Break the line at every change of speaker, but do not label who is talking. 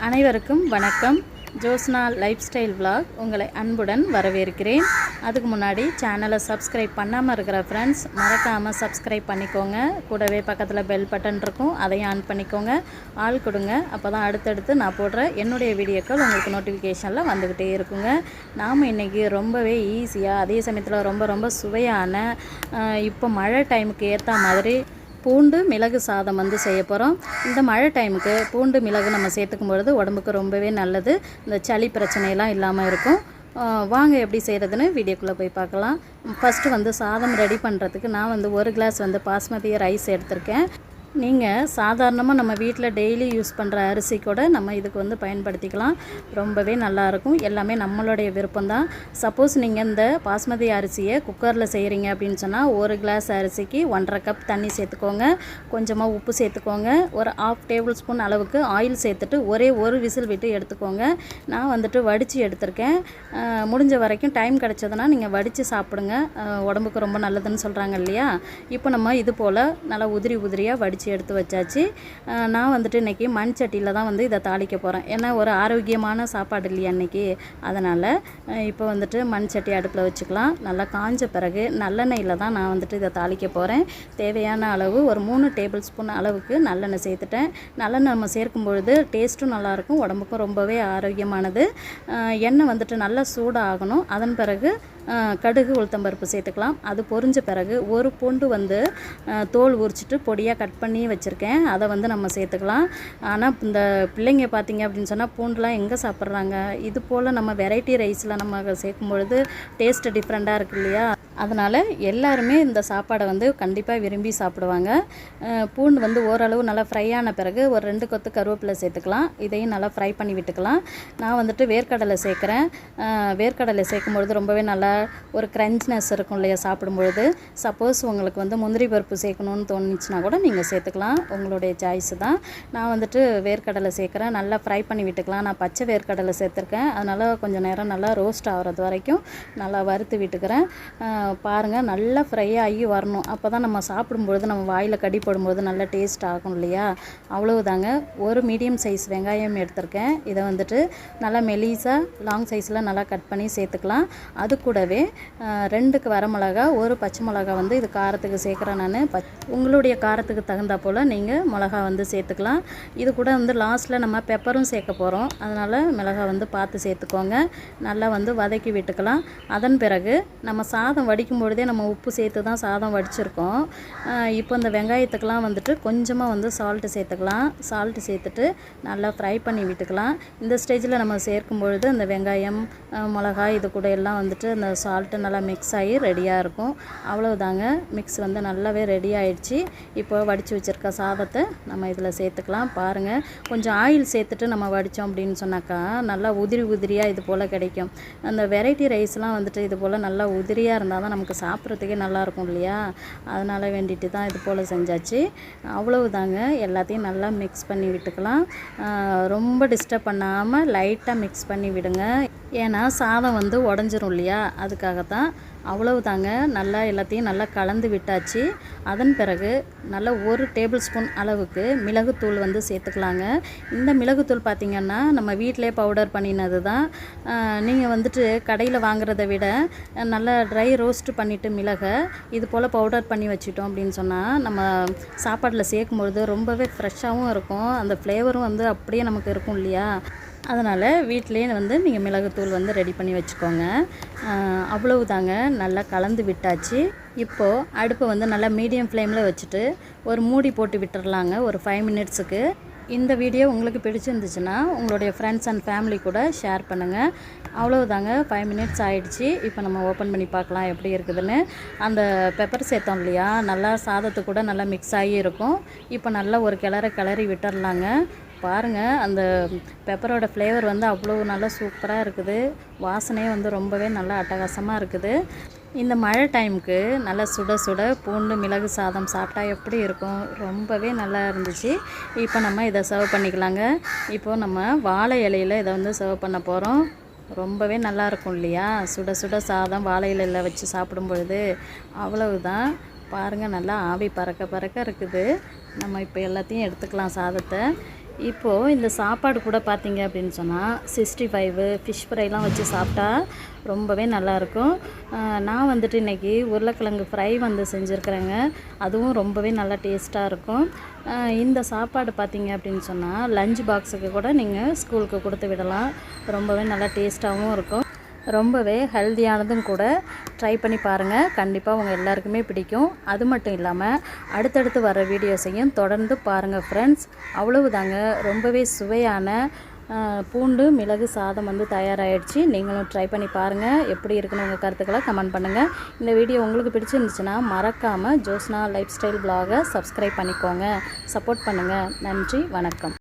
அனைவருக்கும் வணக்கம். Joshna life style vlog உங்களை அன்புடன் வரவேற்கிறேன். அதுக்கு முன்னாடி சேனலை சப்ஸ்கிரைப் பண்ணாமல் இருக்கிற ஃப்ரெண்ட்ஸ் மறக்காமல் சப்ஸ்கிரைப் பண்ணிக்கோங்க. கூடவே பக்கத்தில் பெல் பட்டன் இருக்கும், அதையும் ஆன் பண்ணிக்கோங்க. ஆள் கொடுங்க, அப்போ தான் அடுத்தடுத்து நான் போடுற என்னுடைய வீடியோக்கள் உங்களுக்கு நோட்டிஃபிகேஷனில் வந்துக்கிட்டே இருக்குங்க. நாம் இன்றைக்கி ரொம்பவே ஈஸியாக, அதே சமயத்தில் ரொம்ப ரொம்ப சுவையான, இப்போ மழை டைமுக்கு ஏற்ற மாதிரி பூண்டு மிளகு சாதம் வந்து செய்ய போகிறோம். இந்த மழை டைமுக்கு பூண்டு மிளகு நம்ம சேர்த்துக்கும் பொழுது உடம்புக்கு ரொம்பவே நல்லது. இந்த சளி பிரச்சனையெல்லாம் இல்லாமல் இருக்கும். வாங்க எப்படி செய்கிறதுன்னு வீடியோக்குள்ளே போய் பார்க்கலாம். ஃபஸ்ட்டு வந்து சாதம் ரெடி பண்ணுறதுக்கு நான் வந்து 1 கிளாஸ் வந்து பாஸ்மதி ரைஸ் எடுத்திருக்கேன். நீங்கள் சாதாரணமாக நம்ம வீட்டில் டெய்லி யூஸ் பண்ணுற அரிசி கூட நம்ம இதுக்கு வந்து பயன்படுத்திக்கலாம். ரொம்பவே நல்லாயிருக்கும். எல்லாமே நம்மளுடைய விருப்பம்தான். சப்போஸ் நீங்கள் இந்த பாஸ்மதி அரிசியை குக்கரில் செய்கிறீங்க அப்படின்னு சொன்னால் 1 கிளாஸ் அரிசிக்கு 1.5 கப் தண்ணி சேர்த்துக்கோங்க. கொஞ்சமாக உப்பு சேர்த்துக்கோங்க. ஒரு 1/2 டேபிள் ஸ்பூன் அளவுக்கு ஆயில் சேர்த்துட்டு ஒரே ஒரு விசில் விட்டு எடுத்துக்கோங்க. நான் வந்துட்டு வடித்து எடுத்திருக்கேன். முடிஞ்ச வரைக்கும் டைம் கிடச்சதுன்னா நீங்கள் வடித்து சாப்பிடுங்க. உடம்புக்கு ரொம்ப நல்லதுன்னு சொல்கிறாங்க இல்லையா. இப்போ நம்ம இது போல் நல்லா உதிரியாக வடித்து எடுத்து வச்சாச்சு. நான் வந்துட்டு இன்றைக்கி மண் சட்டியில் தான் வந்து இதை தாளிக்க போகிறேன். ஏன்னா ஒரு ஆரோக்கியமான சாப்பாடு இல்லையா இன்றைக்கி. அதனால் இப்போ வந்துட்டு மண் சட்டி அடுப்பில் வச்சுக்கலாம். நல்லா காஞ்ச பிறகு நல்லெண்ணெயில் தான் நான் வந்துட்டு இதை தாளிக்க போகிறேன். தேவையான அளவு ஒரு 3 டேபிள் ஸ்பூன் அளவுக்கு நல்லெண்ணெய் சேர்த்துட்டேன். நல்லெண்ணெய் நம்ம சேர்க்கும் பொழுது டேஸ்ட்டும் நல்லாயிருக்கும், உடம்புக்கும் ரொம்பவே ஆரோக்கியமானது. எண்ணெய் வந்துட்டு நல்லா சூடாகணும். அதன் பிறகு கடுகு உளுத்தம்பருப்பு சேர்த்துக்கலாம். அது பொரிஞ்ச பிறகு ஒரு பூண்டு வந்து தோல் உரிச்சிட்டு பொடியாக கட் பண்ணி வச்சுருக்கேன். அதை வந்து நம்ம சேர்த்துக்கலாம். ஆனால் இந்த பிள்ளைங்க பார்த்திங்க அப்படின்னு சொன்னால் பூண்டுலாம் எங்கே சாப்பிட்றாங்க. இது போல் நம்ம வெரைட்டி ரைஸில் நம்ம சேர்க்கும் பொழுது டேஸ்ட்டு டிஃப்ரெண்ட்டாக இருக்கு இல்லையா. அதனால் எல்லாருமே இந்த சாப்பாடை வந்து கண்டிப்பாக விரும்பி சாப்பிடுவாங்க. பூண்டு வந்து ஓரளவு நல்லா ஃப்ரை ஆன பிறகு ஒரு 2 கொத்து கருவேப்பிலை சேர்த்துக்கலாம். இதையும் நல்லா ஃப்ரை பண்ணி விட்டுக்கலாம். நான் வந்துட்டு வேர்க்கடலை சேர்க்குறேன். வேர்க்கடலை சேர்க்கும் பொழுது ரொம்பவே நல்லா ஒரு க்ரன்ச்னஸ் இருக்கும் இல்லையா சாப்பிடும்பொழுது. சப்போஸ் உங்களுக்கு வந்து முந்திரி பருப்பு சேர்க்கணுன்னு தோணுச்சுன்னா கூட நீங்கள் சேர்த்துக்கலாம், உங்களுடைய சாய்ஸு தான். நான் வந்துட்டு வேர்க்கடலை சேர்க்குறேன். நல்லா ஃப்ரை பண்ணி விட்டுக்கலாம். நான் பச்சை வேர்க்கடலை சேர்த்துருக்கேன். அதனால் கொஞ்சம் நேரம் நல்லா ரோஸ்ட் ஆகிறது வரைக்கும் நல்லா வறுத்து விட்டுக்கிறேன். பாருங்கள், நல்லா ஃப்ரை ஆகி வரணும். அப்போ தான் நம்ம சாப்பிடும்பொழுது நம்ம வாயில் கடி போடும்போது நல்லா டேஸ்ட் ஆகும் இல்லையா. அவ்வளவுதாங்க. ஒரு மீடியம் சைஸ் வெங்காயம் எடுத்திருக்கேன். இதை வந்துட்டு நல்லா மெலிசாக லாங் சைஸில் நல்லா கட் பண்ணி சேர்த்துக்கலாம். அது கூடவே 2 வரமிளகா, 1 பச்சை மிளகா வந்து இது காரத்துக்கு சேர்க்குறேன் நான். உங்களுடைய காரத்துக்கு தகுந்த போல் நீங்கள் மிளகா வந்து சேர்த்துக்கலாம். இது கூட வந்து லாஸ்ட்டில் நம்ம பெப்பரும் சேர்க்க போகிறோம். அதனால் மிளகா வந்து பார்த்து சேர்த்துக்கோங்க. நல்லா வந்து வதக்கி விட்டுக்கலாம். அதன் பிறகு நம்ம சாதம் வடிக்கும் பொழுதே நம்ம உப்பு சேர்த்து தான் சாதம் வடிச்சிருக்கோம். இப்போ இந்த வெங்காயத்துக்கெலாம் வந்துட்டு கொஞ்சமாக வந்து சால்ட்டு சேர்த்துக்கலாம். சால்ட்டு சேர்த்துட்டு நல்லா ஃப்ரை பண்ணி விட்டுக்கலாம். இந்த ஸ்டேஜில் நம்ம சேர்க்கும் பொழுது அந்த வெங்காயம், மிளகாய் இது கூட எல்லாம் வந்துட்டு அந்த சால்ட்டு நல்லா மிக்ஸ் ஆகி ரெடியாக இருக்கும். அவ்வளோதாங்க. மிக்ஸ் வந்து நல்லாவே ரெடி ஆகிடுச்சு. இப்போ வடித்து வச்சுருக்க சாதத்தை நம்ம இதில் சேர்த்துக்கலாம். பாருங்கள், கொஞ்சம் ஆயில் சேர்த்துட்டு நம்ம வடித்தோம் அப்படின்னு சொன்னாக்கா நல்லா உதிரியாக இது போல் கிடைக்கும். அந்த வெரைட்டி ரைஸ்லாம் வந்துட்டு இது போல் நல்லா உதிரியாக இருந்தால் தான் நமக்கு சாப்பிட்றதுக்கே நல்லாயிருக்கும் இல்லையா. அதனால் வேண்டிட்டு தான் இது போல் செஞ்சாச்சு. அவ்வளவுதாங்க. எல்லாத்தையும் நல்லா மிக்ஸ் பண்ணி விட்டுக்கலாம். ரொம்ப டிஸ்டர்ப் பண்ணாமல் லைட்டாக மிக்ஸ் பண்ணி விடுங்க. ஏன்னா சாதம் வந்து உடஞ்சிரும் இல்லையா, அதுக்காகத்தான். அவ்வளவுதாங்க. நல்லா எல்லாத்தையும் நல்லா கலந்து விட்டாச்சு. அதன் பிறகு நல்லா 1 டேபிள் ஸ்பூன் அளவுக்கு மிளகுத்தூள் வந்து சேர்த்துக்கலாங்க. இந்த மிளகுத்தூள் பார்த்திங்கன்னா நம்ம வீட்டிலே பவுடர் பண்ணினது தான். நீங்கள் வந்துட்டு கடையில் வாங்குறத விட நல்லா ட்ரை ரோஸ்ட் பண்ணிவிட்டு மிளகை இது போல் பவுடர் பண்ணி வச்சுட்டோம் அப்படின்னு சொன்னால் நம்ம சாப்பாட்டில் சேர்க்கும்பொழுது ரொம்பவே ஃப்ரெஷ்ஷாகவும் இருக்கும். அந்த ஃப்ளேவரும் வந்து அப்படியே நமக்கு இருக்கும் இல்லையா. அதனால் வீட்டிலேயே வந்து நீங்கள் மிளகுத்தூள் வந்து ரெடி பண்ணி வச்சுக்கோங்க. அவ்வளவுதாங்க. நல்லா கலந்து விட்டாச்சு. இப்போது அடுப்பை வந்து நல்லா மீடியம் ஃப்ளேமில் வச்சுட்டு ஒரு மூடி போட்டு விட்டுறலாங்க ஒரு 5 மினிட்ஸுக்கு. இந்த வீடியோ உங்களுக்கு பிடிச்சிருந்துச்சுன்னா உங்களுடைய ஃப்ரெண்ட்ஸ் அண்ட் ஃபேமிலி கூட ஷேர் பண்ணுங்கள். அவ்வளோதாங்க. 5 மினிட்ஸ் ஆகிடுச்சு. இப்போ நம்ம ஓப்பன் பண்ணி பார்க்கலாம் எப்படி இருக்குதுன்னு. அந்த பெப்பர் சேர்த்தோம் இல்லையா, நல்லா சாதத்து கூட நல்லா மிக்ஸ் ஆகி இருக்கும். இப்போ நல்லா ஒரு கிளறி விட்டுறலாங்க. பாருங்கள், அந்த பெப்பரோட ஃப்ளேவர் வந்து அவ்வளோ நல்லா சூப்பராக இருக்குது. வாசனையே வந்து ரொம்பவே நல்லா அட்டகாசமாக இருக்குது. இந்த மழை டைமுக்கு நல்லா சுட பூண்டு மிளகு சாதம் சாப்பிட்டா எப்படி இருக்கும், ரொம்பவே நல்லா இருந்துச்சு. இப்போ நம்ம இதை சர்வ் பண்ணிக்கலாங்க. இப்போது நம்ம வாழை இலையில் இதை வந்து சர்வ் பண்ண போகிறோம். ரொம்பவே நல்லாயிருக்கும் இல்லையா, சுட சாதம் வாழை இலையில் வச்சு சாப்பிடும் பொழுது. அவ்வளவுதான். பாருங்கள், நல்லா ஆவி பறக்க இருக்குது. நம்ம இப்போ எல்லாத்தையும் எடுத்துக்கலாம் சாதத்தை. இப்போது இந்த சாப்பாடு கூட பார்த்திங்க அப்படின்னு சொன்னால் 65 ஃபிஷ் ஃப்ரைலாம் வச்சு சாப்பிட்டா ரொம்பவே நல்லாயிருக்கும். நான் வந்துட்டு இன்றைக்கி உருளைக்கிழங்கு ஃப்ரை வந்து செஞ்சுருக்குறேங்க. அதுவும் ரொம்பவே நல்லா டேஸ்ட்டாக இருக்கும். இந்த சாப்பாடு பார்த்திங்க அப்படின்னு சொன்னால் லஞ்ச் பாக்ஸுக்கு கூட நீங்கள் ஸ்கூலுக்கு கொடுத்து விடலாம். ரொம்பவே நல்லா டேஸ்ட்டாகவும் இருக்கும். ரொம்பவே ஹெல்த்தியானதும் கூட. ட்ரை பண்ணி பாருங்கள், கண்டிப்பாக உங்கள் எல்லாருக்குமே பிடிக்கும். அது மட்டும் இல்லாமல் அடுத்தடுத்து வர வீடியோஸையும் தொடர்ந்து பாருங்கள் ஃப்ரெண்ட்ஸ். அவ்வளவுதாங்க, ரொம்பவே சுவையான பூண்டு மிளகு சாதம் வந்து தயாராகிடுச்சு. நீங்களும் ட்ரை பண்ணி பாருங்கள். எப்படி இருக்குன்னு உங்கள் கருத்துக்களை கமெண்ட் பண்ணுங்கள். இந்த வீடியோ உங்களுக்கு பிடிச்சிருந்துச்சுன்னா மறக்காமல் ஜோஸ்னா லைஃப் ஸ்டைல் வ்ளாகை சப்ஸ்கிரைப் பண்ணிக்கோங்க. சப்போர்ட் பண்ணுங்கள். நன்றி, வணக்கம்.